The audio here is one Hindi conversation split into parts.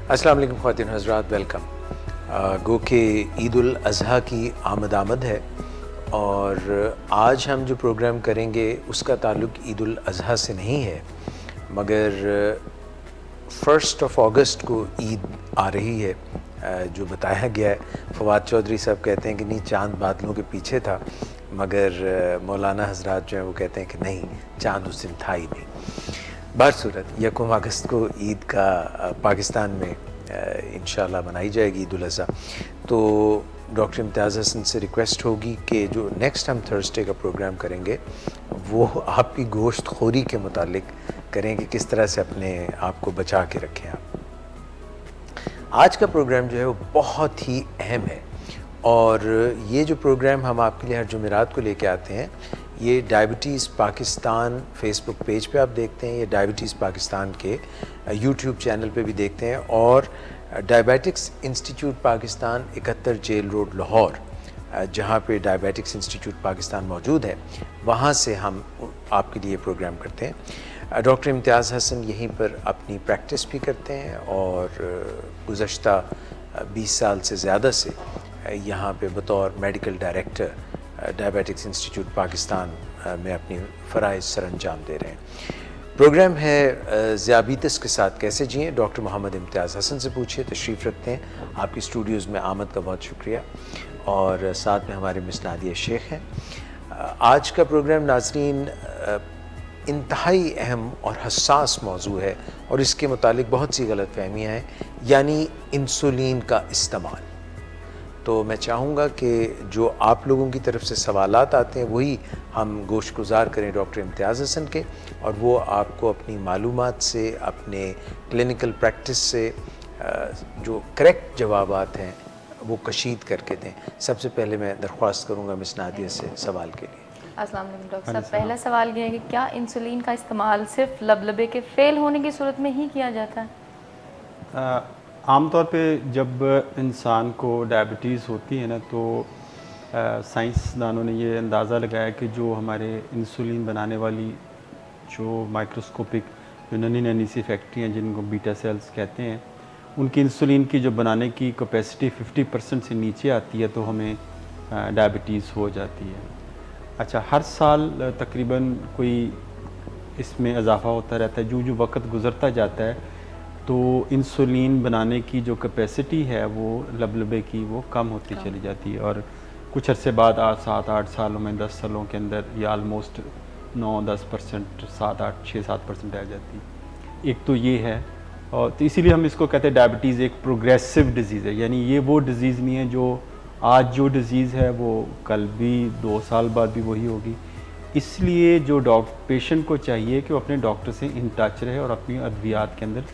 अस्सलाम वालेकुम ख़वातीन हज़रात, वेलकम। गो के ईद उल अज़हा की आमद है और आज हम जो प्रोग्राम करेंगे उसका ताल्लुक़ ईद उल अज़हा से नहीं है, मगर 1 अगस्त को ईद आ रही है जो बताया गया है। फवाद चौधरी साहब कहते हैं कि नहीं, चाँद बादलों के पीछे था, मगर मौलाना हज़रात जो हैं वो कहते हैं कि नहीं, चाँद उस दिन था ही नहीं। बहरसूरत 1 अगस्त को ईद का पाकिस्तान में इंशाल्लाह मनाई जाएगी ईद उल अज़हा। तो डॉक्टर इम्तियाज़ हसन से रिक्वेस्ट होगी कि जो नेक्स्ट हम थर्सडे का प्रोग्राम करेंगे वो आपकी गोश्त खोरी के मुतालिक करें कि किस तरह से अपने आप को बचा के रखें आप। आज का प्रोग्राम जो है वो बहुत ही अहम है और ये जो प्रोग्राम हम आपके लिए हर जुमेरात को लेके आते हैं, ये डायबिटीज़ पाकिस्तान फेसबुक पेज पे आप देखते हैं, ये डायबिटीज़ पाकिस्तान के यूट्यूब चैनल पे भी देखते हैं और diabetics institute Pakistan 71 jail road Lahore, जहाँ पे डायबिटिक्स इंस्टीट्यूट पाकिस्तान मौजूद है, वहाँ से हम आपके लिए प्रोग्राम करते हैं। डॉक्टर इम्तियाज़ हसन यहीं पर अपनी प्रैक्टिस भी करते हैं और गुज़श्ता 20 साल से ज़्यादा से यहाँ पे बतौर medical director diabetics institute Pakistan में अपनी फ़राइज़ सरअंजाम दे रहे हैं। प्रोग्राम है ज़ियाबीतस के साथ कैसे जिएं। डॉक्टर मोहम्मद इम्तियाज़ हसन से पूछिए, तशरीफ़ रखते हैं। आपकी स्टूडियोज़ में आमद का बहुत शुक्रिया और साथ में हमारे मिस नादिया शेख हैं। आज का प्रोग्राम नाज़रीन इंतहाई अहम और हसास मौजू है और इसके मुतालिक बहुत सी गलतफ़हमियाँ हैं, यानी इंसुलिन का इस्तेमाल। तो मैं चाहूँगा कि जो आप लोगों की तरफ से सवालात आते हैं वही हम गोशगुजार करें डॉक्टर इम्तियाज़ हसन के, और वो आपको अपनी मालूमात से, अपने क्लिनिकल प्रैक्टिस से जो करेक्ट जवाबात हैं वो कशीद करके दें। सबसे पहले मैं दरख्वास्त करूँगा मिस नादिया से सवाल के लिए। अस्सलाम वालेकुम डॉक्टर साहब, पहला सवाल ये है कि क्या इंसुलिन का इस्तेमाल सिर्फ लबलबे के फ़ेल होने की सूरत में ही किया जाता है? आमतौर पे जब इंसान को डायबिटीज़ होती है ना, तो साइंसदानों ने ये अंदाज़ा लगाया कि जो हमारे इंसुलिन बनाने वाली जो माइक्रोस्कोपिक जो नन्ही नन्ही सी फैक्ट्री हैं जिनको बीटा सेल्स कहते हैं, उनकी इंसुलिन की जो बनाने की कैपेसिटी 50% से नीचे आती है तो हमें डायबिटीज़ हो जाती है। अच्छा, हर साल तकरीबन कोई इसमें इजाफ़ा होता रहता है। जो वक्त गुज़रता जाता है तो इंसुलिन बनाने की जो कैपेसिटी है वो लबलबे की वो कम होती चली जाती है और कुछ अरसे बाद 7-8 सालों में, 10 सालों के अंदर ये आलमोस्ट 9-10%, 7-8-6-7% रह जाती है। एक तो ये है, और तो इसीलिए हम इसको कहते हैं डायबिटीज़ एक प्रोग्रेसिव डिज़ीज़ है। यानी ये वो डिज़ीज़ नहीं है जो आज जो डिज़ीज़ है वो कल भी 2 साल बाद भी वही होगी। इसलिए जो पेशेंट को चाहिए कि वो अपने डॉक्टर से इन टच रहे और अपनी अद्वियात के अंदर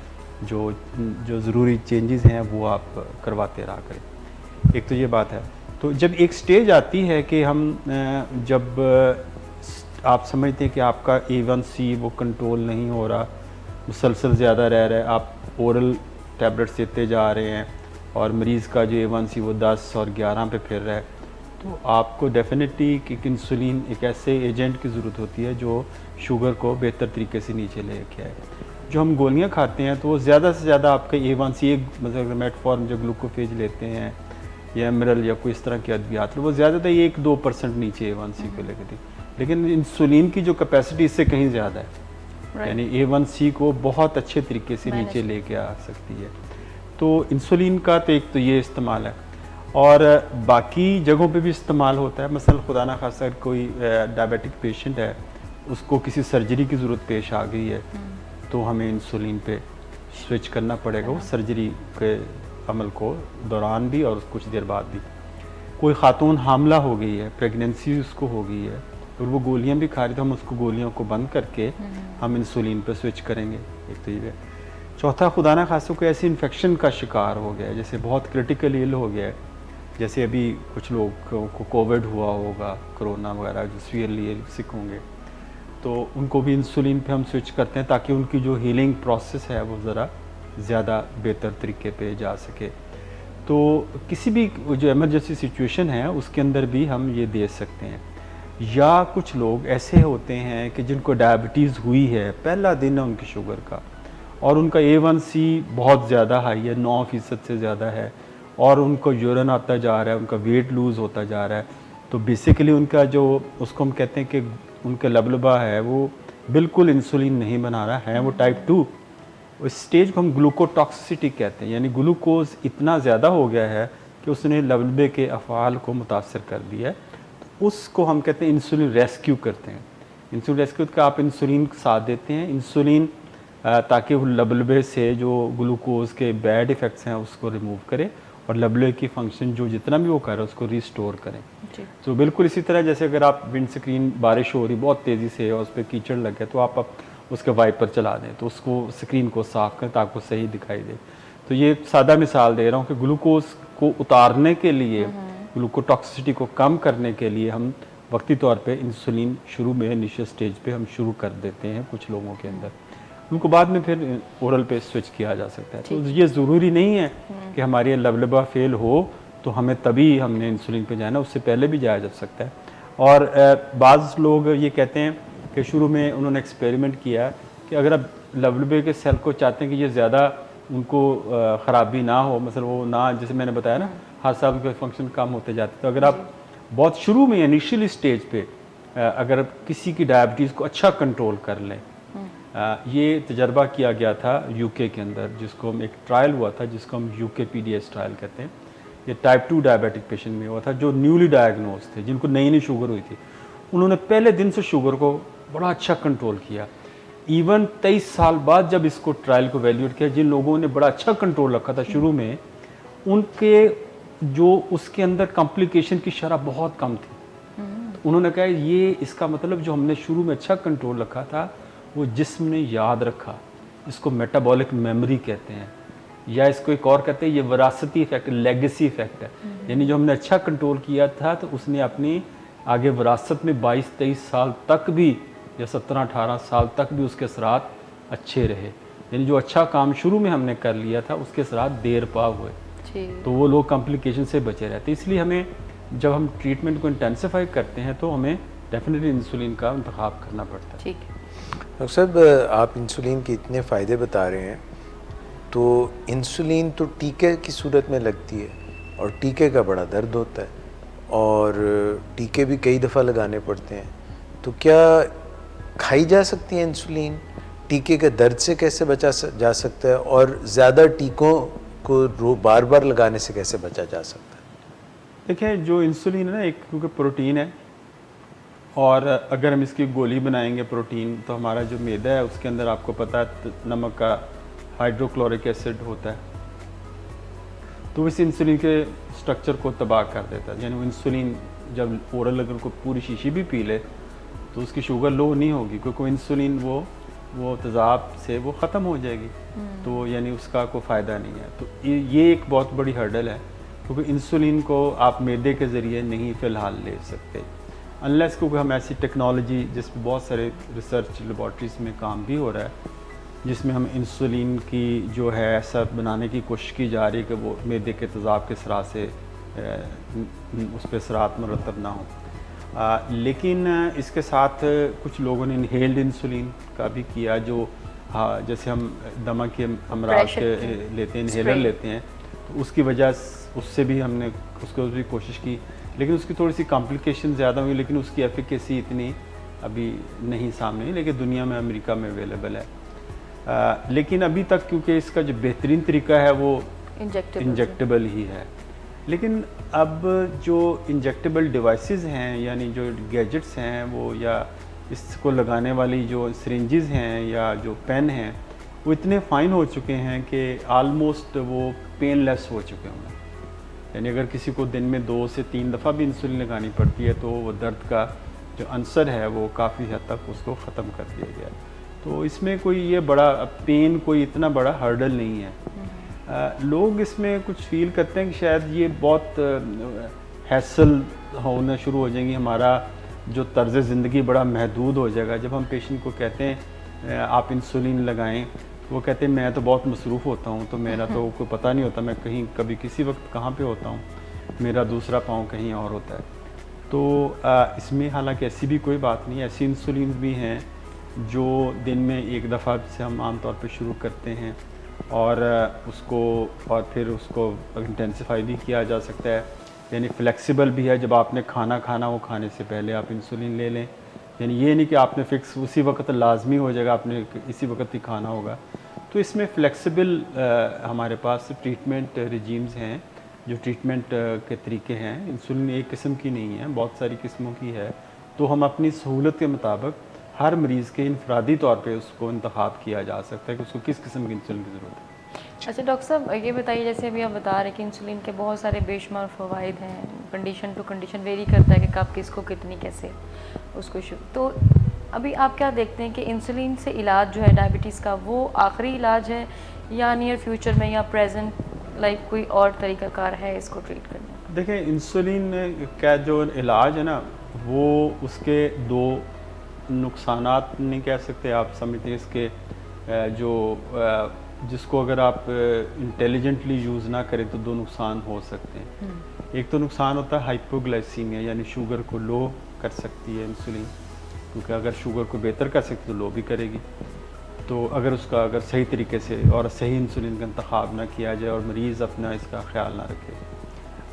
जो ज़रूरी चेंजेस हैं वो आप करवाते रहा करें। एक तो ये बात है। तो जब एक स्टेज आती है कि हम जब आप समझते हैं कि आपका A1C वो कंट्रोल नहीं हो रहा, मुसलसल ज़्यादा रह रहा है, आप ओरल टैबलेट्स देते जा रहे हैं और मरीज़ का जो A1C वो 10 और 11 पे फिर रहा है, तो आपको डेफिनेटली एक इंसुलिन एक ऐसे एजेंट की ज़रूरत होती है जो शुगर को बेहतर तरीके से नीचे लेके आए। जो हम गोलियां खाते हैं तो वो ज़्यादा से ज़्यादा आपका A1C, मतलब मेटफॉर्म जो ग्लूकोफेज लेते हैं या एमरल या कोई इस तरह के अद्वियात, वो ज़्यादातर 1-2% नीचे A1C को लेकर थी, लेकिन इंसुलिन की जो कैपेसिटी इससे कहीं ज़्यादा है। यानी A1C को बहुत अच्छे तरीके से नीचे लेके आ सकती है। तो इंसुलिन का तो एक तो ये इस्तेमाल है और बाकी जगहों पे भी इस्तेमाल होता है। मसलन खुदा ना खास्ता कोई डायबिटिक पेशेंट है, उसको किसी सर्जरी की ज़रूरत पेश आ गई है तो हमें इंसुलिन पे स्विच करना पड़ेगा, वो सर्जरी के अमल को दौरान भी और कुछ देर बाद भी। कोई खातून हामला हो गई है, प्रेगनेंसी उसको हो गई है और वो गोलियां भी खा रही, तो हम उसको गोलियों को बंद करके हम इंसुलिन पे स्विच करेंगे। एक तो ये। चौथा, खुदा ना खास्ता कोई ऐसी इन्फेक्शन का शिकार हो गया है, जैसे बहुत क्रिटिकल इल हो गया है, जैसे अभी कुछ लोग को कोविड हुआ होगा, कोरोना वगैरह, जो सीवियरली सिक होंगे, तो उनको भी इंसुलिन पे हम स्विच करते हैं ताकि उनकी जो हीलिंग प्रोसेस है वो ज़रा ज़्यादा बेहतर तरीके पे जा सके। तो किसी भी जो इमरजेंसी सिचुएशन है उसके अंदर भी हम ये दे सकते हैं। या कुछ लोग ऐसे होते हैं कि जिनको डायबिटीज़ हुई है, पहला दिन है उनकी शुगर का और उनका A1C बहुत ज़्यादा हाई है, 9% से ज़्यादा है, और उनको यूरिन आता जा रहा है, उनका वेट लूज़ होता जा रहा है। तो बेसिकली उनका जो, उसको हम कहते हैं कि उनका लबलबा है वो बिल्कुल इंसुलिन नहीं बना रहा है, वो टाइप 2। उस स्टेज को हम ग्लूकोटॉक्सिसिटी कहते हैं, यानी ग्लूकोज इतना ज़्यादा हो गया है कि उसने लबलबे के अफ़ाल को मुतासर कर दिया है। तो उसको हम कहते हैं इंसुलिन रेस्क्यू करते हैं। इंसुलिन रेस्क्यू का आप इंसुलिन साथ देते हैं, इंसुलिन ताकि वो लबलबे से जो ग्लूकोज के बैड इफ़ेक्ट्स हैं उसको रिमूव करे और लबलबे की फंक्शन जो जितना भी वो कर रहा है उसको रिस्टोर करें। तो बिल्कुल इसी तरह जैसे अगर आप विंड स्क्रीन, बारिश हो रही बहुत तेज़ी से और उस पर कीचड़ लग गया, तो आप उसके वाइपर चला दें तो उसको, स्क्रीन को साफ करें ताकि सही दिखाई दे। तो ये सादा मिसाल दे रहा हूँ कि ग्लूकोज को उतारने के लिए, ग्लूकोटॉक्सिसिटी को कम करने के लिए हम वक्ती तौर पे इंसुलिन शुरू में इनिशियल स्टेज पे हम शुरू कर देते हैं कुछ लोगों के अंदर, उनको बाद में फिर ओरल पे स्विच किया जा सकता है। तो ये ज़रूरी नहीं है कि हमारी लबलबा फेल हो तो हमें तभी हमने इंसुलिन पे जाना, उससे पहले भी जाया जा सकता है। और बाज़ लोग ये कहते हैं कि शुरू में उन्होंने एक्सपेरिमेंट किया कि अगर आप लबलबे के सेल को चाहते हैं कि ये ज़्यादा उनको ख़राबी ना हो, मतलब वो ना, जैसे मैंने बताया ना हर साल उनके फंक्शन कम होते जाते, तो अगर आप बहुत शुरू में इनिशियल स्टेज पे अगर किसी की डायबिटीज़ को अच्छा कंट्रोल कर लें, ये तजर्बा किया गया था यूके के अंदर, जिसको हम, एक ट्रायल हुआ था जिसको हम UKPDS ट्रायल कहते हैं। ये टाइप 2 डायबिटिक पेशेंट में हुआ था जो न्यूली डायग्नोज थे, जिनको नई नई शुगर हुई थी। उन्होंने पहले दिन से शुगर को बड़ा अच्छा कंट्रोल किया। इवन 23 साल बाद जब इसको ट्रायल को वैल्यूएट किया, जिन लोगों ने बड़ा अच्छा कंट्रोल रखा था शुरू में, उनके जो उसके अंदर कॉम्प्लिकेशन की शरह बहुत कम थी। तो उन्होंने कहा ये इसका मतलब जो हमने शुरू में अच्छा कंट्रोल रखा था वो जिस्म ने याद रखा। इसको मेटाबॉलिक मेमोरी कहते हैं, या इसको एक और कहते हैं ये विरासती इफेक्ट, लेगेसी इफेक्ट है। यानी जो हमने अच्छा कंट्रोल किया था तो उसने अपनी आगे विरासत में 22-23 साल तक भी, या 17-18 साल तक भी उसके असरात अच्छे रहे। यानी जो अच्छा काम शुरू में हमने कर लिया था उसके असरात देर पा हुए, तो वो लोग कॉम्प्लिकेशन से बचे रहते। इसलिए हमें जब हम ट्रीटमेंट को इंटेंसिफाई करते हैं तो हमें डेफिनेटली इंसुलिन का इंतखाब करना पड़ता है। ठीक है डॉक्टर साहब, आप इंसुलिन के इतने फ़ायदे बता रहे हैं, तो इंसुलिन तो टीके की सूरत में लगती है और टीके का बड़ा दर्द होता है और टीके भी कई दफ़ा लगाने पड़ते हैं, तो क्या खाई जा सकती है इंसुलिन? टीके के दर्द से कैसे बचा जा सकता है और ज़्यादा टीकों को बार बार लगाने से कैसे बचा जा सकता है? देखिए, जो इंसुलिन है ना, एक क्योंकि प्रोटीन है, और अगर हम इसकी गोली बनाएंगे प्रोटीन, तो हमारा जो मैदा है उसके अंदर आपको पता है नमक का हाइड्रोक्लोरिक एसिड होता है, तो इस इंसुलिन के स्ट्रक्चर को तबाह कर देता है। यानी वो इंसुलिन जब ओरल अगर को पूरी शीशी भी पी ले तो उसकी शुगर लो नहीं होगी, क्योंकि इंसुलिन वो तेज़ाब से वो ख़त्म हो जाएगी, तो यानी उसका कोई फ़ायदा नहीं है। तो ये एक बहुत बड़ी हर्डल है, क्योंकि इंसुलिन को आप मैदे के ज़रिए नहीं फ़िलहाल ले सकते, अनलेस क्योंकि हम ऐसी टेक्नोलॉजी, जिसमें बहुत सारे रिसर्च लेबॉर्ट्रीज़ में काम भी हो रहा है, जिसमें हम इंसुलिन की जो है ऐसा बनाने की कोशिश की जा रही है कि वो मैदे के तेज़ाब के सरा से उस पर असरात मरतब ना हो। लेकिन इसके साथ कुछ लोगों ने इनहेल्ड इंसुलिन का भी किया, जो जैसे हम दमा के अमराज के लेते हैं, इनहेलर लेते हैं, तो उसकी वजह उससे भी हमने उसको भी कोशिश की, लेकिन उसकी थोड़ी सी कॉम्प्लिकेशन ज़्यादा हुई, लेकिन उसकी एफिकेसी इतनी अभी नहीं सामने, लेकिन दुनिया में अमेरिका में अवेलेबल है। लेकिन अभी तक क्योंकि इसका जो बेहतरीन तरीका है वो इंजेक्टेबल ही है, लेकिन अब जो इंजेक्टेबल डिवाइसेस हैं, यानी जो गैजेट्स हैं वो, या इसको लगाने वाली जो सिरिंजेस हैं या जो पेन हैं, वो इतने फाइन हो चुके हैं कि आलमोस्ट वो पेनलेस हो चुके हैं। यानी अगर किसी को दिन में 2 से 3 दफ़ा भी इंसुलिन लगानी पड़ती है तो वो दर्द का जो अंसर है वो काफ़ी हद तक उसको ख़त्म कर दिया गया है। तो इसमें कोई ये बड़ा पेन कोई इतना बड़ा हर्डल नहीं है। लोग इसमें कुछ फील करते हैं कि शायद ये बहुत हैसल होना शुरू हो जाएंगी, हमारा जो तर्ज़ ज़िंदगी बड़ा महदूद हो जाएगा। जब हम पेशेंट को कहते हैं आप इंसुलिन लगाएं, वो कहते हैं मैं तो बहुत मसरूफ़ होता हूँ, तो मेरा तो कोई पता नहीं होता, मैं कहीं कभी किसी वक्त कहाँ पे होता हूँ, मेरा दूसरा पाँव कहीं और होता है। तो इसमें हालांकि ऐसी भी कोई बात नहीं है, ऐसी इंसुलिन भी हैं जो दिन में एक दफ़ा से हम आम तौर पे शुरू करते हैं और उसको और फिर उसको इंटेंसिफाई भी किया जा सकता है। यानी फ्लेक्सिबल भी है, जब आपने खाना खाना हो खाने से पहले आप इंसुलिन ले लें। यानी ये नहीं कि आपने फ़िक्स उसी वक्त लाजमी हो जाएगा, आपने इसी वक्त ही खाना होगा। तो इसमें फ्लेक्सिबल हमारे पास ट्रीटमेंट रिजीम्स हैं, जो ट्रीटमेंट के तरीके हैं। इंसुलिन एक किस्म की नहीं है, बहुत सारी किस्मों की है। तो हम अपनी सहूलत के मुताबिक हर मरीज़ के इनफरादी तौर पे उसको इंतखाब किया जा सकता है कि उसको किस किस्म की इंसुलिन की ज़रूरत है। अच्छा डॉक्टर साहब, ये बताइए, जैसे अभी आप बता रहे हैं कि इंसुलिन के बहुत सारे बेशुमार फ़वाइद हैं, कंडीशन टू कंडीशन वेरी करता है कि कब किसको कितनी कैसे उसको तो अभी आप क्या देखते हैं कि इंसुलिन से इलाज जो है डायबिटीज़ का, वो आखिरी इलाज है या नियर फ्यूचर में या प्रेजेंट लाइक कोई और तरीक़ाकार है इसको ट्रीट करने का? देखें, इंसुलिन का जो इलाज है ना, वो उसके दो नुकसानात नहीं कह सकते, आप समझते हैं इसके जो जिसको अगर आप इंटेलिजेंटली यूज़ ना करें तो दो नुकसान हो सकते हैं। एक तो नुकसान होता है हाइपोग्लाइसीमिया, यानी शुगर को लो कर सकती है इंसुलिन, क्योंकि अगर शुगर को बेहतर कर सकती तो लो भी करेगी। तो अगर सही तरीके से और सही इंसुलिन का इंतखाब ना किया जाए और मरीज़ अपना इसका ख्याल ना रखे।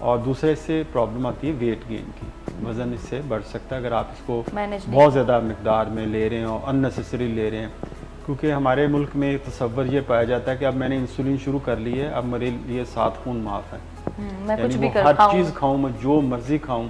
और दूसरे इससे प्रॉब्लम आती है वेट गेन की, वज़न इससे बढ़ सकता है अगर आप इसको बहुत ज़्यादा मकदार में ले रहे हैं और अननेसेसरी ले रहे हैं। क्योंकि हमारे मुल्क में तसव्वुर ये पाया जाता है कि अब मैंने इंसुलिन शुरू कर ली है, अब मेरे लिए 7 खून माफ़ है, मैं कुछ भी हर चीज़ खाऊँ, मैं जो मर्ज़ी खाऊँ।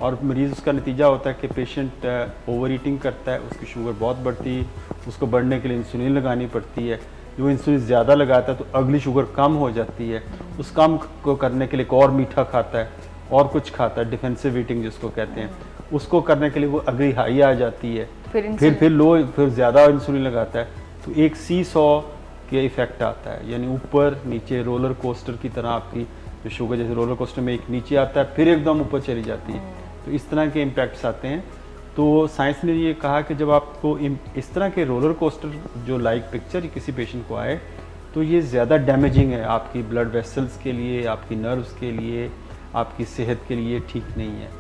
और मरीज़ उसका नतीजा होता है कि पेशेंट ओवर ईटिंग करता है, उसकी शुगर बहुत बढ़ती है, उसको बढ़ने के लिए इंसुलिन लगानी पड़ती है। जो इंसुलिन ज़्यादा लगाता है तो अगली शुगर कम हो जाती है, उस कम को करने के लिए और मीठा खाता है और कुछ खाता है, डिफेंसिव ईटिंग जिसको कहते हैं, उसको करने के लिए वो अगली हाई आ जाती है, फिर लो, फिर ज़्यादा इंसुलिन लगाता है। तो एक सी-सॉ के इफ़ेक्ट आता है, यानी ऊपर नीचे रोलर कोस्टर की तरह आपकी जो शुगर, जैसे रोलर कोस्टर में एक नीचे आता है फिर एकदम ऊपर चली जाती है, तो इस तरह के इम्पैक्ट्स आते हैं। तो साइंस ने ये कहा कि जब आपको इस तरह के रोलर कोस्टर जो लाइक पिक्चर किसी पेशेंट को आए तो ये ज़्यादा डैमेजिंग है आपकी ब्लड वेसल्स के लिए, आपकी नर्व्स के लिए, आपकी सेहत के लिए ठीक नहीं है।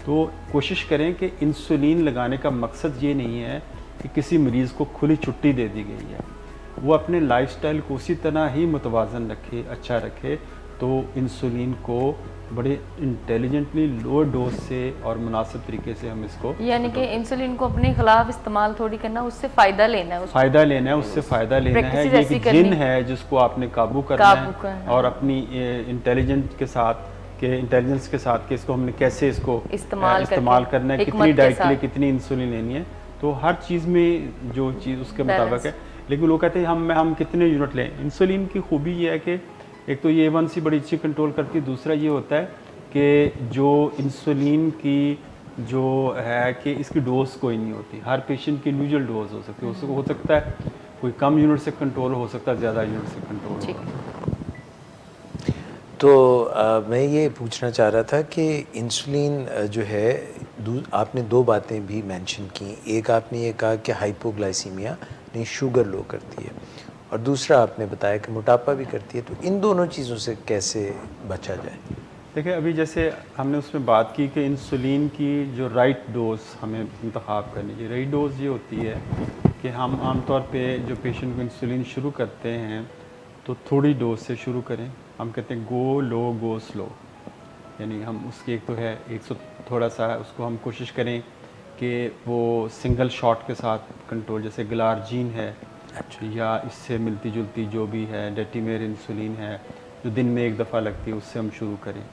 तो कोशिश करें कि इंसुलिन लगाने का मकसद ये नहीं है कि किसी मरीज़ को खुली छुट्टी दे दी गई है, वो अपने लाइफस्टाइल को उसी तरह ही मुतवाज़न रखे, अच्छा रखे। तो इंसुलिन को बड़े इंटेलिजेंटली लो डोज से और मुनासिब तरीके से हम इसको, यानी कि इंसुलिन को अपने खिलाफ इस्तेमाल थोड़ी करना, उससे फ़ायदा लेना है, फ़ायदा लेना है, उससे फ़ायदा लेना है। ये एक जिन है जिसको आपने काबू करना है और अपनी इंटेलिजेंस के साथ कि इसको हमने कैसे इसको इस्तेमाल करना है, कितनी डाइट के लिए कितनी इंसुलिन लेनी है। तो हर चीज़ में जो चीज़ उसके मुताबिक है। लेकिन लोग कहते हैं हम कितने यूनिट लें। इंसुलिन की खूबी ये है कि एक तो ये A1C बड़ी अच्छी कंट्रोल करती है, दूसरा ये होता है कि जो इंसुलिन की जो है कि इसकी डोज कोई नहीं होती, हर पेशेंट की इंडिविजुअल डोज हो सकती है। उसको हो सकता है कोई कम यूनिट से कंट्रोल हो सकता है, ज़्यादा यूनिट से कंट्रोल हो। तो मैं ये पूछना चाह रहा था कि इंसुलिन जो है, आपने दो बातें भी मेंशन की। एक आपने ये कहा कि हाइपोग्लाइसीमिया यानी शुगर लो करती है, और दूसरा आपने बताया कि मोटापा भी करती है। तो इन दोनों चीज़ों से कैसे बचा जाए? देखिए, अभी जैसे हमने उसमें बात की कि इंसुलिन की जो राइट डोज हमें इंतखाब करनी चाहिए। राइट डोज ये होती है कि हम आमतौर पे जो पेशेंट को इंसुलिन शुरू करते हैं तो थोड़ी डोज से शुरू करें। हम कहते हैं गो लो गो स्लो, यानी हम उसकी एक तो है 100 थोड़ा सा उसको हम कोशिश करें कि वो सिंगल शॉट के साथ कंट्रोल, जैसे ग्लार्जीन है या इससे मिलती जुलती जो भी है डेटिमेर इंसुलिन है जो दिन में एक दफ़ा लगती है, उससे हम शुरू करें।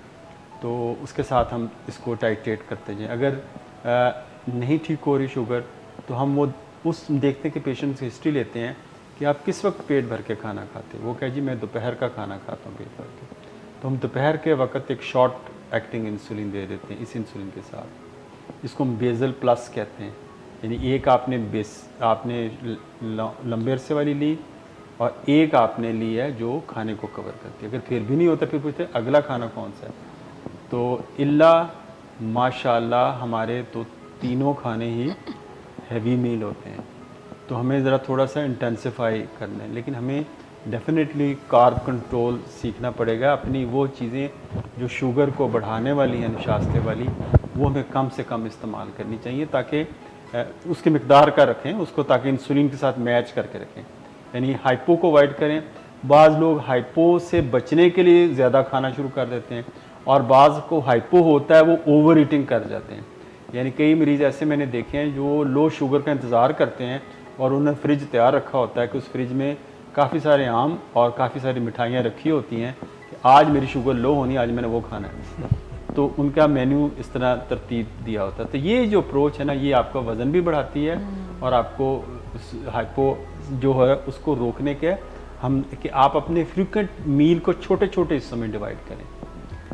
तो उसके साथ हम इसको टाइट्रेट करते जाएं। अगर नहीं ठीक हो रही शुगर तो हम वो उस देखते हैं कि पेशेंट से हिस्ट्री लेते हैं कि आप किस वक्त पेट भर के खाना खाते हैं। वो कहे जी मैं दोपहर का खाना खाता हूँ पेट भर के, तो हम दोपहर के वक्त एक शॉर्ट एक्टिंग इंसुलिन दे देते हैं इस इंसुलिन के साथ। इसको हम बेजल प्लस कहते हैं, यानी एक आपने लंबे अरसे वाली ली और एक आपने ली है जो खाने को कवर करती है। अगर फिर भी नहीं होता फिर पूछते अगला खाना कौन सा है। तो इल्ला माशाल्लाह हमारे तो तीनों खाने ही हैवी मील होते हैं, तो हमें ज़रा थोड़ा सा इंटेंसिफाई करना है। लेकिन हमें डेफिनेटली कार्ब कंट्रोल सीखना पड़ेगा। अपनी वो चीज़ें जो शुगर को बढ़ाने वाली हैं, नशास्ते वाली, वो हमें कम से कम इस्तेमाल करनी चाहिए ताकि उसकी मिकदार का रखें उसको, ताकि इंसुलिन के साथ मैच करके रखें, यानी हाइपो को अवॉइड करें। बाज़ लोग हाइपो से बचने के लिए ज़्यादा खाना शुरू कर देते हैं, और बाज़ को हाइपो होता है वो ओवर ईटिंग कर जाते हैं। यानी कई मरीज़ ऐसे मैंने देखे हैं जो लो शुगर का इंतज़ार करते हैं और उन्होंने फ्रिज तैयार रखा होता है कि उस फ्रिज में काफ़ी सारे आम और काफ़ी सारी मिठाइयाँ रखी होती हैं कि आज मेरी शुगर लो होनी, आज मैंने वो खाना है, तो उनका मेन्यू इस तरह तरतीब दिया होता है। तो ये जो अप्रोच है ना, ये आपका वज़न भी बढ़ाती है और आपको उस हाइपो जो है उसको रोकने के हम कि आप अपने फ्रीक्वेंट मील को छोटे छोटे हिस्सों में डिवाइड करें।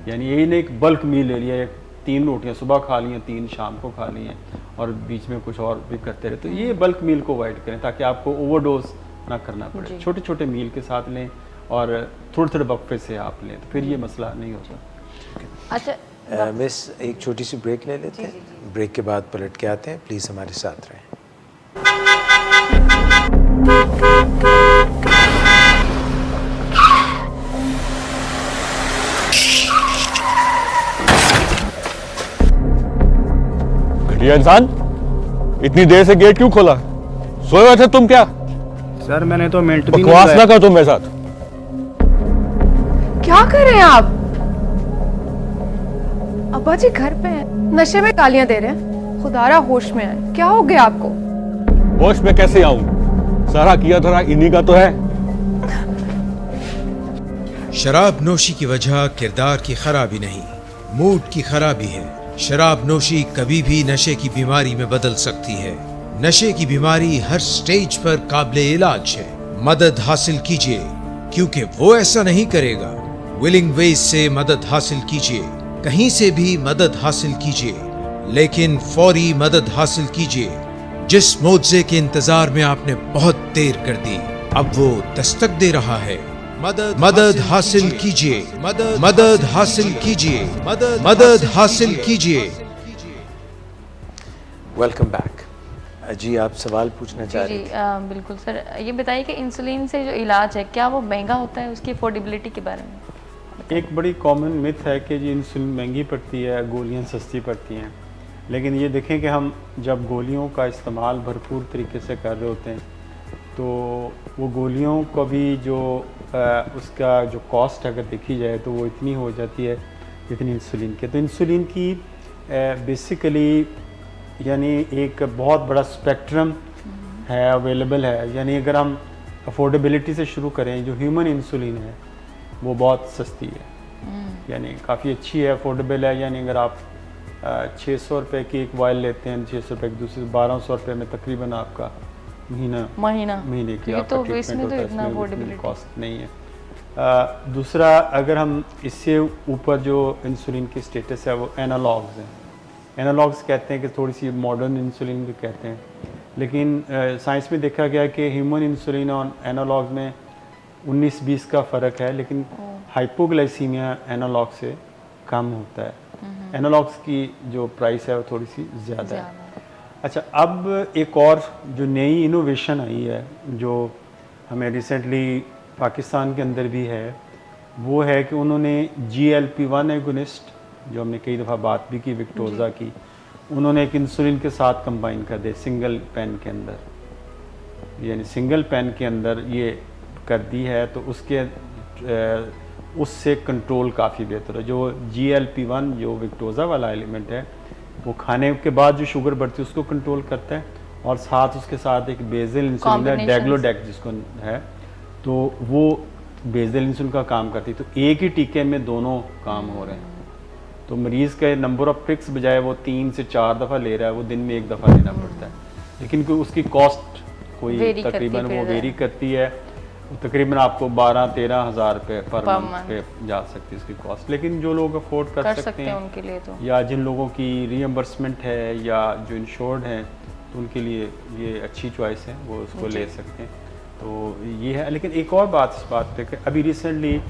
यानी यही नहीं एक बल्क मील ले लिया, 3 रोटियां सुबह खा ली हैं, 3 शाम को खा ली हैं और बीच में कुछ और भी करते रहे, तो ये बल्क मील को अवॉइड करें ताकि आपको ओवरडोज ना करना पड़े। छोटे छोटे मील के साथ लें और थोड़े थोड़े वक्फे से आप लें, तो फिर ये मसला नहीं होता। अच्छा मिस, एक छोटी सी ब्रेक ले लेते हैं, ब्रेक के बाद पलट के आते हैं, प्लीज़ हमारे साथ रहें। घटिया इंसान, इतनी देर से गेट क्यों खोला? सोए हुए थे तुम क्या? सर मैंने तो मिनट भी बकवास नहीं ना कर तुम मेरे साथ। क्या कर रहे हैं आप? अब्बा जी घर पे हैं, नशे में गालियां दे रहे हैं। खुदारा होश में आए, क्या हो गया आपको? होश में कैसे आऊं? सारा किया धरा इन्हीं का तो है। शराब नोशी की वजह किरदार की खराबी नहीं, मूड की खराबी है। शराब नोशी कभी भी नशे की बीमारी में बदल सकती है। नशे की बीमारी हर स्टेज पर काबिले इलाज है। मदद हासिल कीजिए, क्योंकि वो ऐसा नहीं करेगा। विलिंग वेज से मदद हासिल कीजिए, कहीं से भी मदद हासिल कीजिए, लेकिन फौरी मदद हासिल कीजिए। जिस मुआवजे के इंतजार में आपने बहुत देर कर दी, अब वो दस्तक दे रहा है। मदद हासिल कीजिए, मदद हासिल कीजिए, मदद हासिल कीजिए। Welcome back. जी, आप सवाल पूछना चाह रहे थे? बिल्कुल सर, ये बताइए कि इंसुलिन से जो इलाज है क्या वो महंगा होता है? उसकी अफोर्डेबिलिटी के बारे में। एक बड़ी कॉमन मिथ है कि जी इंसुलिन महंगी पड़ती है, गोलियां सस्ती पड़ती हैं, लेकिन ये देखें कि हम जब गोलियों का इस्तेमाल भरपूर तरीके से कर रहे होते हैं तो वो गोलियों को भी जो उसका जो कॉस्ट अगर देखी जाए तो वो इतनी हो जाती है जितनी इंसुलिन की। तो इंसुलिन की बेसिकली यानी एक बहुत बड़ा स्पेक्ट्रम है, अवेलेबल है। यानी अगर हम अफोर्डेबिलिटी से शुरू करें, जो ह्यूमन इंसुलिन है वो बहुत सस्ती है, यानी काफ़ी अच्छी है, अफोर्डेबल है। यानी अगर आप 600 रुपये की एक वायल लेते हैं, 600 रुपये की दूसरी, 1200 रुपये में तकरीबन आपका महीने की आपका ट्रीटमेंट होता है, इसमें कॉस्ट नहीं है। दूसरा, अगर हम इससे ऊपर जो इंसुलिन की स्टेटस है वो एनालॉग्स हैं। एनालॉग्स कहते हैं कि थोड़ी सी मॉडर्न इंसुलिन भी कहते हैं, लेकिन साइंस में देखा गया कि ह्यूमन इंसुलिन और एनालॉग्स में 19-20 का फ़र्क है, लेकिन हाइपोग्लाइसीमिया एनालॉग से कम होता है। एनालॉग्स की जो प्राइस है वो थोड़ी सी ज़्यादा है। अच्छा, अब एक और जो नई इनोवेशन आई है जो हमें रिसेंटली पाकिस्तान के अंदर भी है, वो है कि उन्होंने GLP-1 एगोनिस्ट, जो हमने कई दफ़ा बात भी की विक्टोज़ा की, उन्होंने एक इंसुलिन के साथ कंबाइन कर दे सिंगल पेन के अंदर, यानी सिंगल पेन के अंदर ये कर दी है। तो उससे कंट्रोल काफ़ी बेहतर है। जो GLP-1 जो विक्टोज़ा वाला एलिमेंट है वो खाने के बाद जो शुगर बढ़ती है उसको कंट्रोल करता है, और साथ उसके साथ एक बेजल इंसुलिन है, डेग्लोडेक जिसको है, तो वो बेजल इंसुलिन का काम करती है। तो एक ही टीके में दोनों काम हो रहे हैं। तो मरीज़ का नंबर ऑफ प्रिक्स बजाय वो 3 से 4 दफ़ा ले रहा है, वो दिन में 1 दफ़ा लेना पड़ता है, लेकिन कोई उसकी कॉस्ट कोई तकरीबन वो वेरी करती है, तकरीबन आपको 12-13 हज़ार रुपये पर मंथ पे जा सकती है उसकी कॉस्ट। लेकिन जो लोग अफोर्ड कर सकते हैं उनके लिए तो, या जिन लोगों की रीएम्बर्समेंट है या जो इंश्योर्ड हैं, तो उनके लिए ये अच्छी चॉइस है, वो उसको ले सकते हैं। तो ये है। लेकिन एक और बात इस बात पे कि अभी रिसेंटली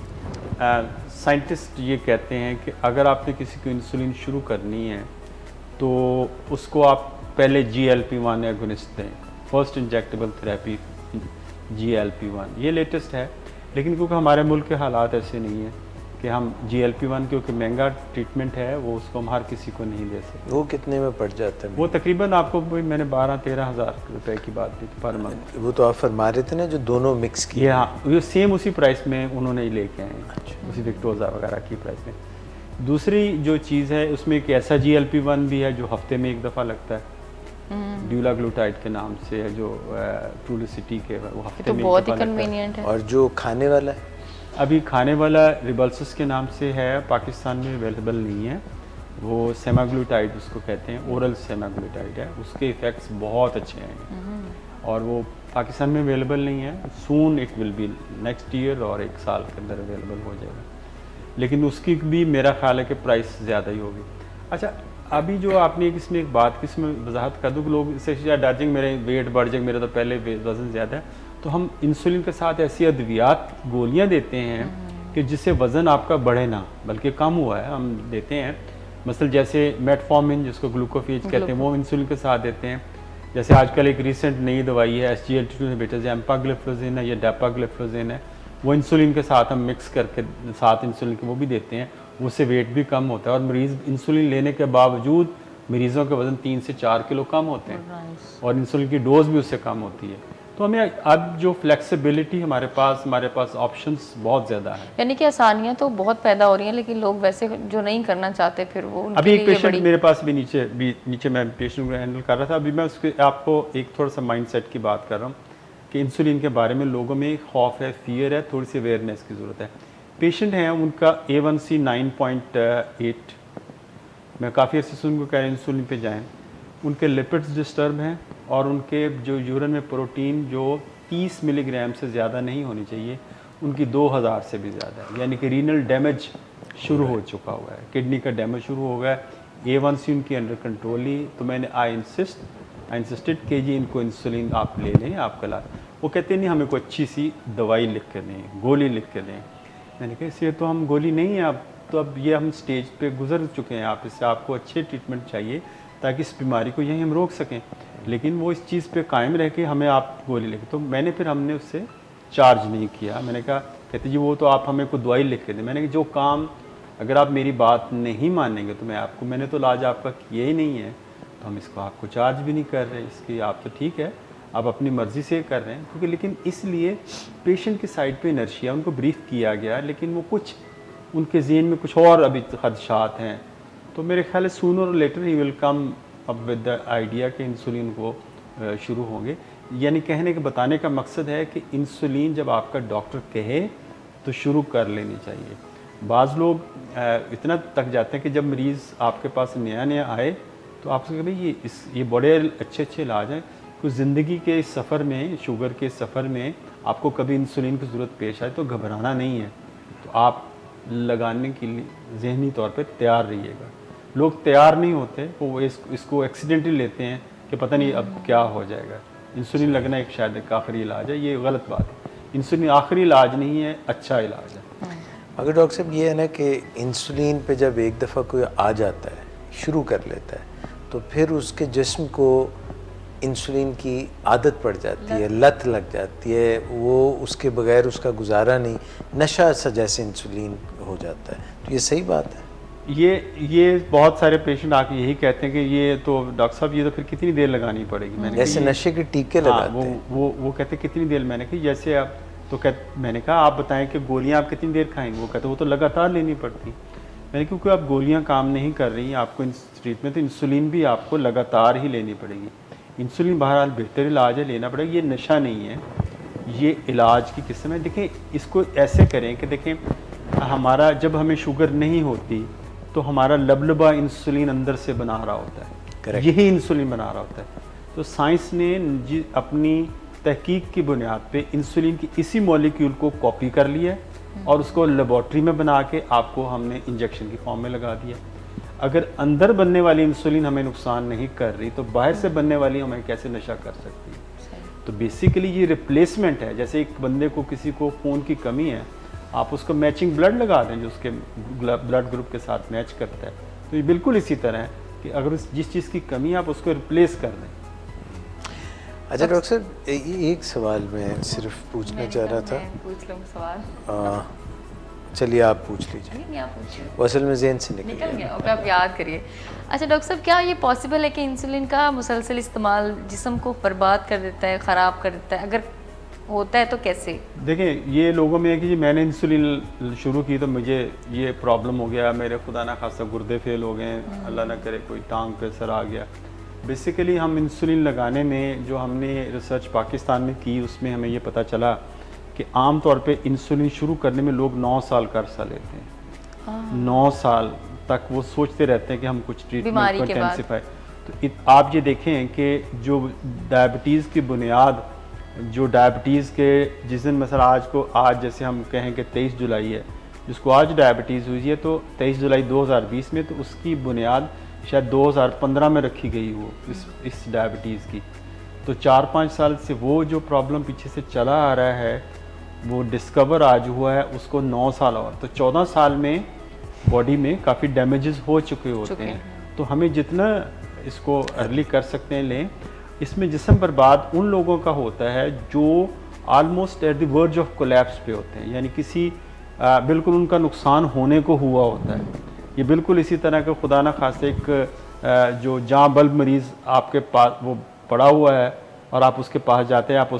साइंटिस्ट ये कहते हैं कि अगर आपने किसी को इंसुलिन शुरू करनी है तो उसको आप पहले GLP-1 एगोनिस्ट दें, फर्स्ट इंजेक्टेबल थेरेपी GLP-1, ये लेटेस्ट है। लेकिन क्योंकि हमारे मुल्क के हालात ऐसे नहीं हैं, कि हम GLP-1 क्योंकि महंगा ट्रीटमेंट है, वो उसको हम हर किसी को नहीं दे सकते। वो कितने में पड़ जाता है? वो तकरीबन आपको मैंने 12-13 हज़ार रुपए की बात की थी पर मंथ। वो तो आप फरमा रहे थे ना जो दोनों मिक्स किए। ये हाँ, ये सेम उसी प्राइस में उन्होंने ही लेके आए हैं, उसी विक्टोजा वगैरह की प्राइस में। दूसरी जो चीज़ है उसमें एक ऐसा GLP-1 भी है जो हफ्ते में एक दफ़ा लगता है, ड्यूलाग्लूटाइड के नाम से है, जो ट्रूलिसिटी के वो हफ्ते तो में एक बहुत ही दफ़ा लगता है। कन्वीनियंट है। और जो खाने वाला है अभी खाने वाला रिबल्सिस के नाम से है, पाकिस्तान में अवेलेबल नहीं है। वो सेमाग्लूटाइड उसको कहते हैं, ओरल सेमाग्लूटाइड है, उसके इफ़ेक्ट्स बहुत अच्छे हैं और वो पाकिस्तान में अवेलेबल नहीं है। Soon it will be next year और 1 साल के अंदर अवेलेबल हो जाएगा, लेकिन उसकी भी मेरा ख्याल है कि प्राइस ज़्यादा ही होगी। अच्छा, अभी जो आपने इसमें एक बात की, इसमें वजाहत कर दूँ कि लोग इससे डर जाएंगे मेरे वेट बढ़ जाएगा, मेरा तो पहले वज़न ज़्यादा है, तो हम इंसुलिन के साथ ऐसी अद्वियात गोलियां देते हैं कि जिससे वज़न आपका बढ़े ना बल्कि कम हुआ है, हम देते हैं। मसल जैसे मेटफॉर्मिन जिसको ग्लूकोफेज कहते हैं, वो इंसुलिन के साथ देते हैं। जैसे आजकल एक रिसेंट नई दवाई है SGLT2 इनहिबिटर्स, एम्पाग्लिफ्लोजिन है या डेपाग्लिफ्लोजिन है, वो इंसुलिन के साथ हम मिक्स करके साथ इंसुलिन के वो भी देते हैं, उससे वेट भी कम होता है और मरीज़ इंसुलिन लेने के बावजूद मरीज़ों के वज़न 3 से 4 किलो कम होते हैं और इंसुलिन की डोज भी उससे कम होती है। तो हमें अब जो फ्लेक्सिबिलिटी हमारे पास ऑप्शंस बहुत ज़्यादा है, यानी कि आसानियाँ तो बहुत पैदा हो रही हैं, लेकिन लोग वैसे जो नहीं करना चाहते फिर वो उनके अभी एक लिए ये पेशेंट बड़ी मेरे पास भी नीचे मैं पेशेंट को हैंडल कर रहा था। अभी मैं उसके आपको एक थोड़ा सा माइंडसेट की बात कर रहा हूँ कि इंसुलिन के बारे में लोगों में खौफ है, फियर है, थोड़ी सी अवेयरनेस की ज़रूरत है। पेशेंट हैं, उनका A1C 9.8, मैं काफ़ी अर्से से उनको कह रहे हैं इंसुलिन पे जाएं, उनके लिपिड्स डिस्टर्ब हैं और उनके जो यूरिन में प्रोटीन जो 30 मिलीग्राम से ज़्यादा नहीं होनी चाहिए, उनकी 2000 से भी ज़्यादा है, यानी कि रीनल डैमेज शुरू हो चुका हुआ है, किडनी का डैमेज शुरू हो गया है। A1C उनकी अंडर कंट्रोल ही, तो मैंने आई इंसिस्टेड कि जी इनको इंसुलिन आप ले लें, आप कल वो कहते नहीं हमें कोई अच्छी सी दवाई लिख के दें, गोली लिख के दें। मैंने कहा इससे तो हम गोली नहीं है, आप तो अब ये हम स्टेज पे गुजर चुके हैं, आप इससे आपको अच्छे ट्रीटमेंट चाहिए ताकि इस बीमारी को यहीं हम रोक सकें, लेकिन वो इस चीज़ पे कायम रह के हमें आप गोली लिखे। तो मैंने फिर हमने उससे चार्ज नहीं किया। मैंने कहा कहते जी वो तो आप हमें कोई दवाई लिख के दें। मैंने कहा जो काम अगर आप मेरी बात नहीं मानेंगे तो मैंने तो इलाज आपका किया ही नहीं है, तो हम इसको आपको चार्ज भी नहीं कर रहे, इसकी आप तो ठीक है आप अपनी मर्ज़ी से कर रहे हैं, क्योंकि लेकिन इसलिए पेशेंट की साइड पे इनर्शिया, उनको ब्रीफ किया गया लेकिन वो कुछ उनके ज़हन में कुछ और अभी खदशात हैं। तो मेरे ख्याल है सूनर और लेटर ही विल कम अब विद द आइडिया कि इंसुलिन को शुरू होंगे। यानी कहने के बताने का मकसद है कि इंसुलिन जब आपका डॉक्टर कहे तो शुरू कर लेनी चाहिए। बाज़ लोग इतना तक जाते हैं कि जब मरीज़ आपके पास नया आए तो आपसे कहे भाई ये बड़े अच्छे इलाज हैं, कुछ ज़िंदगी के इस सफ़र में, शुगर के सफ़र में आपको कभी इंसुलिन की ज़रूरत पेश आए तो घबराना नहीं है, तो आप लगाने के लिए ज़हनी तौर पे तैयार रहिएगा। लोग तैयार नहीं होते, वो इसको एक्सीडेंटली लेते हैं कि पता नहीं अब क्या हो जाएगा। इंसुलिन लगना एक शायद एक आखिरी इलाज है, ये गलत बात है। इंसुलिन आखिरी इलाज नहीं है, अच्छा इलाज है। अगर डॉक्टर साहब ये है ना कि इंसुलिन पे जब एक दफ़ा कोई आ जाता है, शुरू कर लेता है, तो फिर उसके जिस्म को इंसुलिन की आदत पड़ जाती है, लत लग जाती है, वो उसके बगैर उसका गुजारा नहीं, नशा सा जैसे इंसुलिन हो जाता है। तो ये सही बात है? ये बहुत सारे पेशेंट आके यही कहते हैं कि ये तो डॉक्टर साहब ये तो फिर कितनी देर लगानी पड़ेगी। मैंने जैसे नशे के टीके लगाते हैं। वो कहते कितनी देर, मैंने कहा जैसे आप तो मैंने कहा आप बताएं कि गोलियां आप कितनी देर खाएंगे, वो कहते वो तो लगातार लेनी पड़ती। मैंने क्योंकि आप गोलियां काम नहीं कर रही, आपको ट्रीटमेंट तो इंसुलिन भी आपको लगातार ही लेनी पड़ेगी। इंसुलिन बहरहाल बेहतर इलाज है, लेना पड़ेगा, ये नशा नहीं है, ये इलाज की किस्म है। देखें इसको ऐसे करें कि देखें हमारा जब हमें शुगर नहीं होती तो हमारा लबलबा इंसुलिन अंदर से बना रहा होता है, यही इंसुलिन बना रहा होता है। तो साइंस ने अपनी तहकीक की बुनियाद पे इंसुलिन की इसी मॉलिक्यूल को कॉपी कर लिया है और उसको लेबॉर्ट्री में बना के आपको हमने इंजेक्शन की फॉर्म में लगा दिया। अगर अंदर बनने वाली इंसुलिन हमें नुकसान नहीं कर रही तो बाहर से बनने वाली हमें कैसे नशा कर सकती है। तो बेसिकली ये रिप्लेसमेंट है। जैसे एक बंदे को, किसी को खून की कमी है, आप उसको मैचिंग ब्लड लगा दें जो उसके ब्लड ग्रुप के साथ मैच करता है, तो ये बिल्कुल इसी तरह है कि अगर जिस चीज़ की कमी है आप उसको रिप्लेस कर दें। अच्छा डॉक्टर साहब एक सवाल मैं सिर्फ पूछना चाह रहा था। पूछ लूँ सवाल। चलिए आप पूछ लीजिए, नहीं आप पूछिए, वो असल में ज़हन से निकल निकल गया। गया ओके, आप याद करिए। अच्छा डॉक्टर साहब, क्या ये पॉसिबल है कि इंसुलिन का मुसलसल इस्तेमाल जिस्म को बर्बाद कर देता है, ख़राब कर देता है? अगर होता है तो कैसे? देखें, ये लोगों में है कि जी मैंने इंसुलिन शुरू की तो मुझे ये प्रॉब्लम हो गया, मेरे खुदा ना खासा गुर्दे फेल हो गए, अल्लाह ना करे कोई टांग पे असर आ गया। बेसिकली हम इंसुलिन लगाने में जो हमने रिसर्च पाकिस्तान में की, उसमें हमें ये पता चला कि आम तौर पे इंसुलिन शुरू करने में लोग 9 साल का अरसा लेते हैं। 9 साल तक वो सोचते रहते हैं कि हम कुछ ट्रीटमेंट बीमारी को के बाद। इंटेंसिफाई। तो आप ये देखें कि जो डायबिटीज़ की बुनियाद, जो डायबिटीज़ के जिस दिन मसला आज जैसे हम कहें कि 23 जुलाई है, जिसको आज डायबिटीज़ हुई है, तो 23 जुलाई 2020 में, तो उसकी बुनियाद शायद 2015 में रखी गई हो इस डायबिटीज़ की। तो 4-5 साल से वो जो प्रॉब्लम पीछे से चला आ रहा है वो डिस्कवर आज हुआ है, उसको 9 साल और, तो 14 साल में बॉडी में काफ़ी डैमेजेस हो चुके होते हैं। तो हमें जितना इसको अर्ली कर सकते हैं लें। इसमें जिस्म बर्बाद उन लोगों का होता है जो almost at the verge of collapse पे होते हैं, यानी किसी बिल्कुल उनका नुकसान होने को हुआ होता है। ये बिल्कुल इसी तरह का खुदा ना खास्ते एक जो जहाँ बल्ब मरीज़ आपके पास वो पड़ा हुआ है और आप उसके पास जाते हैं, आप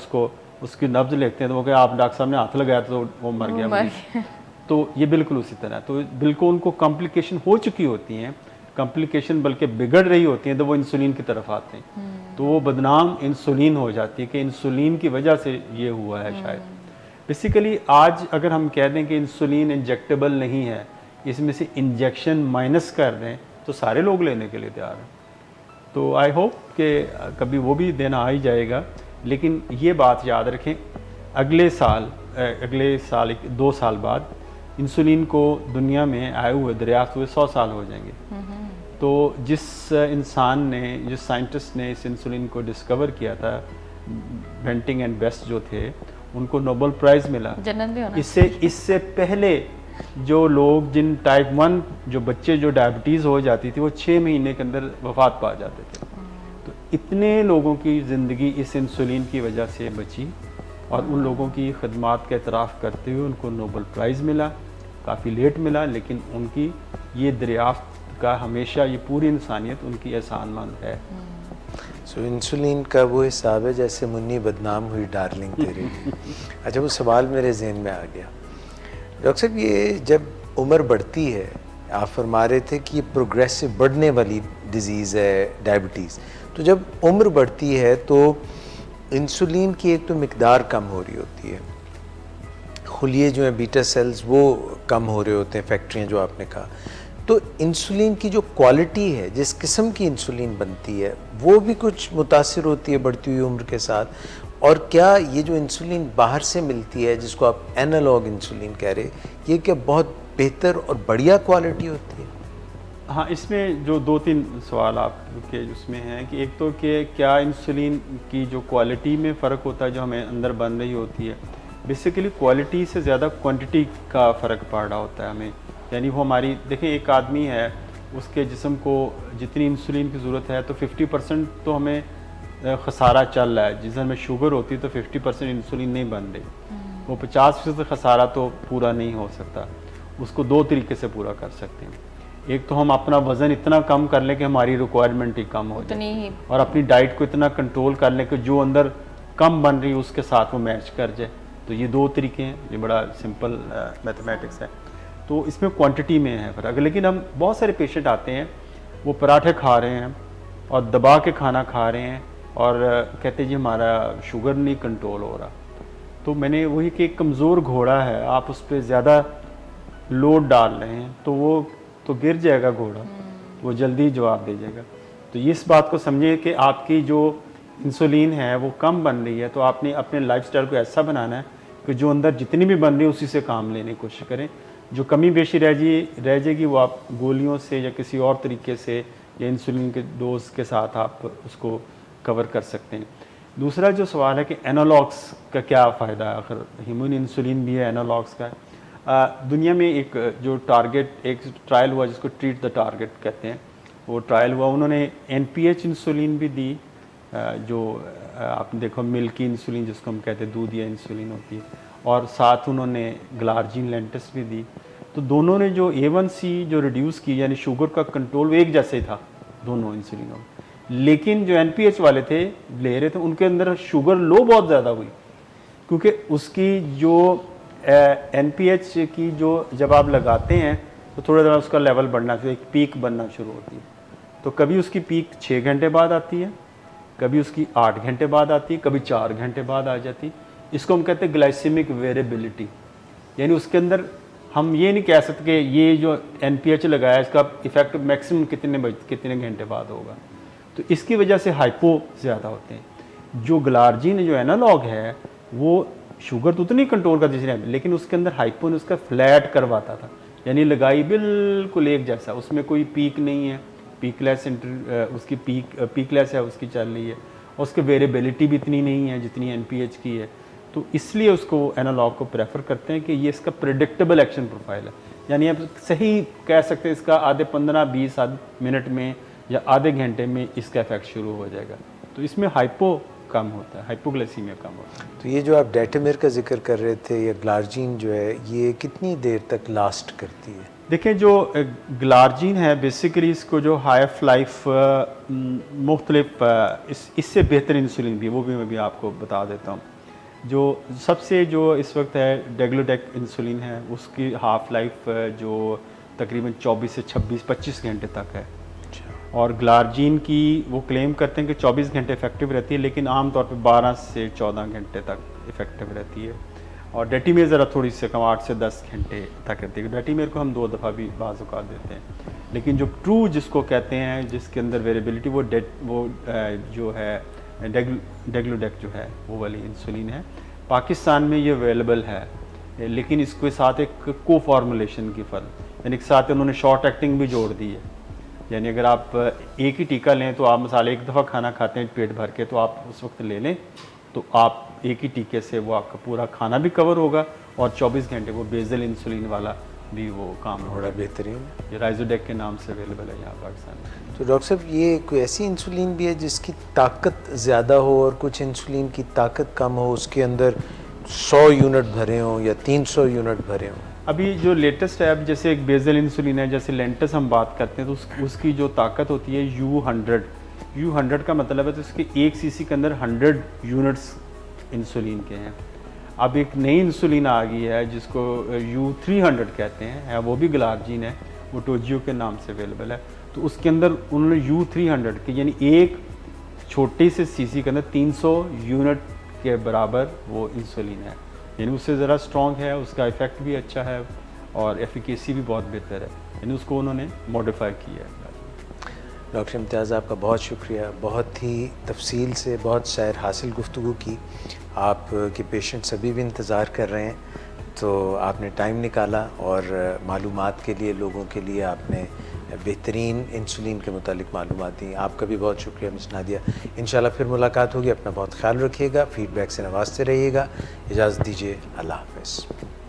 उसकी नब्ज़ लेते हैं, तो वो क्या आप डॉक्टर साहब ने हाथ लगाया तो वो मर गया मरीज़। तो ये बिल्कुल उसी तरह, तो बिल्कुल उनको कॉम्प्लिकेशन हो चुकी होती हैं, कॉम्प्लिकेशन बल्कि बिगड़ रही होती हैं, तो वो इंसुलिन की तरफ आते हैं। तो वो बदनाम इंसुलिन हो जाती है कि इंसुलिन की वजह से ये हुआ है शायद। बेसिकली आज अगर हम कह दें कि इंसुलिन इंजेक्टेबल नहीं है, इसमें से इंजेक्शन माइनस कर दें, तो सारे लोग लेने के लिए तैयार हैं। तो आई होप कि कभी वो भी देना आ ही जाएगा। लेकिन ये बात याद रखें, अगले साल 2 साल बाद इंसुलिन को दुनिया में आए हुए दरियाफ्त हुए 100 साल हो जाएंगे। तो जिस साइंटिस्ट ने इस इंसुलिन को डिस्कवर किया था, बेंटिंग एंड बेस्ट जो थे, उनको नोबेल प्राइज़ मिला। जन्नत भी होना। इससे पहले जो लोग जिन टाइप 1 जो बच्चे जो डायबिटीज़ हो जाती थी, वो 6 महीने के अंदर वफात पा जाते थे। तो इतने लोगों की ज़िंदगी इस इंसुलिन की वजह से बची, और उन लोगों की खदमात का एतराफ़ करते हुए उनको नोबेल प्राइज़ मिला। काफ़ी लेट मिला, लेकिन उनकी ये दरियाफ्त का हमेशा ये पूरी इंसानियत उनकी एहसानमंद है। सो इंसुलिन का वो हिसाब है जैसे मुन्नी बदनाम हुई डार्लिंग तेरे लिए। अच्छा, वो सवाल मेरे जहन में आ गया। डॉक्टर साहब, ये जब उम्र बढ़ती है, आप फरमा रहे थे कि ये प्रोग्रेसिव बढ़ने वाली डिज़ीज़ है डायबिटीज़, तो जब उम्र बढ़ती है तो इंसुलिन की एक तो मिकदार कम हो रही होती है, खुलिए जो हैं बीटा सेल्स वो कम हो रहे होते हैं, फैक्ट्रियाँ जो आपने कहा, तो इंसुलिन की जो क्वालिटी है, जिस किस्म की इंसुलिन बनती है, वो भी कुछ मुतासिर होती है बढ़ती हुई उम्र के साथ। और क्या ये जो इंसुलिन बाहर से मिलती है, जिसको आप एनालॉग इंसुलिन कह रहे, ये क्या बहुत बेहतर और बढ़िया क्वालिटी होती है? हाँ, इसमें जो 2-3 सवाल आपके उसमें हैं कि एक तो कि क्या इंसुलिन की जो क्वालिटी में फ़र्क होता है जो हमें अंदर बन रही होती है। बेसिकली क्वालिटी से ज़्यादा क्वांटिटी का फ़र्क पड़ रहा होता है हमें, यानी वो हमारी देखें, एक आदमी है, उसके जिस्म को जितनी इंसुलिन की ज़रूरत है तो 50% तो हमें खसारा चल रहा है। जिस दिन में शुगर होती है तो 50% इंसुलिन नहीं बन रही, वो 50% खसारा तो पूरा नहीं हो सकता। उसको 2 तरीके से पूरा कर सकते हैं। एक तो हम अपना वज़न इतना कम कर लें कि हमारी रिक्वायरमेंट ही कम हो जाए, और अपनी डाइट को इतना कंट्रोल कर लें कि जो अंदर कम बन रही है उसके साथ वो मैच कर जाए। तो ये 2 तरीके हैं, ये बड़ा सिंपल मैथमेटिक्स है। तो इसमें क्वांटिटी में है फ़र्क। लेकिन हम बहुत सारे पेशेंट आते हैं, वो पराठे खा रहे हैं और दबा के खाना खा रहे हैं और कहते हैं जी हमारा शुगर नहीं कंट्रोल हो रहा। तो मैंने वही कि एक कमज़ोर घोड़ा है, आप उस पर ज़्यादा लोड डाल रहे हैं तो वो तो गिर जाएगा घोड़ा, वो जल्दी जवाब दे जाएगा। तो इस बात को समझिए कि आपकी जो इंसुलिन है वो कम बन रही है, तो आपने अपने लाइफस्टाइल को ऐसा बनाना है कि जो अंदर जितनी भी बन रही है उसी से काम लेने की कोशिश करें। जो कमी बेशी रह जाएगी वो आप गोलियों से या किसी और तरीके से या इंसुलिन के डोज के साथ आप उसको कवर कर सकते हैं। दूसरा जो सवाल है कि एनालॉग्स का क्या फ़ायदा है, आखिर ह्यूमन इंसुलिन भी है, एनालॉग्स का है। दुनिया में एक जो एक ट्रायल हुआ जिसको ट्रीट द टारगेट कहते हैं, वो ट्रायल हुआ, उन्होंने NPH इंसुलिन भी दी, जो आपने देखो मिल्की इंसुलिन जिसको हम कहते हैं दूध या इंसुलिन होती है, और साथ उन्होंने ग्लार्जिन लेंटिस भी दी। तो दोनों ने जो A1C जो रिड्यूस की, यानी शुगर का कंट्रोल, वो एक जैसे ही था दोनों इंसुलिनों में। लेकिन जो NPH वाले थे ले रहे थे, उनके अंदर शुगर लो बहुत ज़्यादा हुई, क्योंकि उसकी जो NPH की जो जब आप लगाते हैं तो थोड़ा थोड़ा उसका लेवल बढ़ना चाहिए, एक पीक बनना शुरू होती है। तो कभी उसकी पीक 6 घंटे बाद आती है, कभी उसकी 8 घंटे बाद आती है, कभी 4 घंटे बाद आ जाती है। इसको हम कहते हैं ग्लाइसेमिक वेरिएबिलिटी, यानी उसके अंदर हम ये नहीं कह सकते कि ये जो NPH लगाया इसका इफेक्ट मैक्सिमम कितने घंटे बाद होगा। तो इसकी वजह से हाइपो ज़्यादा होते हैं। जो ग्लार्जिन जो एनालॉग है वो शुगर तो उतनी कंट्रोल करती थी, लेकिन उसके अंदर हाइपो ने उसका फ्लैट करवाता था, यानी लगाई बिल्कुल एक जैसा, उसमें कोई पीक नहीं है, पीकलेस उसकी पीकलेस है उसकी चल रही है, और उसकी वेरिएबिलिटी भी इतनी नहीं है जितनी NPH की है। तो इसलिए उसको एनालॉग को प्रेफर करते हैं कि ये इसका प्रेडिक्टेबल एक्शन प्रोफाइल है, यानी आप सही कह सकते हैं इसका आधे 15-20 मिनट में या आधे घंटे में इसका इफेक्ट शुरू हो जाएगा। तो इसमें हाइपो कम होता है, हाइपोग्लाइसीमिया कम होता है। तो ये जो आप डेटामेर का जिक्र कर रहे थे या ग्लार्जिन जो है, ये कितनी देर तक लास्ट करती है? देखिए जो ग्लार्जिन है बेसिकली इसको जो हाइफ लाइफ मुख्तलिफ इससे बेहतर इंसुलिन भी, वो भी मैं भी आपको बता देता हूँ। जो सबसे जो इस वक्त है डेग्लुडेक इंसुलिन है, उसकी हाफ लाइफ जो तकरीबन 24 से 26-25 घंटे तक है। और ग्लार्जिन की वो क्लेम करते हैं कि 24 घंटे इफेक्टिव रहती है, लेकिन आमतौर पे 12 से 14 घंटे तक इफेक्टिव रहती है। और डेटीमेर ज़रा थोड़ी से कम 8 से 10 घंटे तक रहती है। डेटीमेर को हम 2 दफ़ा भी बाज़ औक़ात देते हैं, लेकिन जो ट्रू जिसको कहते हैं जिसके अंदर वेरिएबिलिटी वो जो है डेग्लुडेक जो है वो वाली इंसुलिन है। पाकिस्तान में ये अवेलेबल है, लेकिन इसके साथ एक को फार्मूलेशन की फल, यानी एक साथ उन्होंने शॉर्ट एक्टिंग भी जोड़ दी है। यानी अगर आप एक ही टीका लें तो आप मिसाल एक दफ़ा खाना खाते हैं पेट भर के, तो आप उस वक्त ले लें तो आप एक ही टीके से वो आपका पूरा खाना भी कवर होगा और 24 घंटे वो बेजल इंसुलिन वाला भी वो काम बड़ा बेहतरीन। ये राइजोडेक के नाम से अवेलेबल है यहाँ पाकिस्तान में। तो डॉक्टर साहब ये कोई ऐसी इंसुलिन भी है जिसकी ताकत ज़्यादा हो और कुछ इंसुलिन की ताकत कम हो, उसके अंदर 100 यूनिट भरे हों या 300 यूनिट भरे हों? अभी जो लेटेस्ट है, अब जैसे एक बेजल इंसुलिन है, जैसे लेंटस हम बात करते हैं तो उसकी जो ताकत होती है U100 का मतलब है तो उसके 1 cc के अंदर 100 यूनिट्स इंसुलिन के हैं। अब एक नई इंसुलिन आ गई है जिसको U300 कहते हैं, वो भी ग्लार्जिन है, वो टोजियो के नाम से अवेलेबल है। तो उसके अंदर उन्होंने U300 के यानी एक छोटी से सीसी के अंदर 300 यूनिट के बराबर वो इंसुलिन है, यानी उससे ज़रा स्ट्रॉन्ग है, उसका इफ़ेक्ट भी अच्छा है और एफिकेसी भी बहुत बेहतर है, यानी उसको उन्होंने मॉडिफाई किया है। डॉक्टर इम्तियाज़ आपका बहुत शुक्रिया, बहुत ही तफसील से बहुत सैर हासिल गुफ्तगू की। आपके पेशेंट्स अभी भी इंतज़ार कर रहे हैं, तो आपने टाइम निकाला और मालूमात के लिए लोगों के लिए आपने बेहतरीन इंसुलिन के मुतालिक मालूमात दी। आपका भी बहुत शुक्रिया मिस नादिया। इंशाल्लाह फिर मुलाकात होगी। अपना बहुत ख्याल रखिएगा, फीडबैक से नवाजते रहिएगा। इजाज़त दीजिए, अल्लाह हाफ़िज़।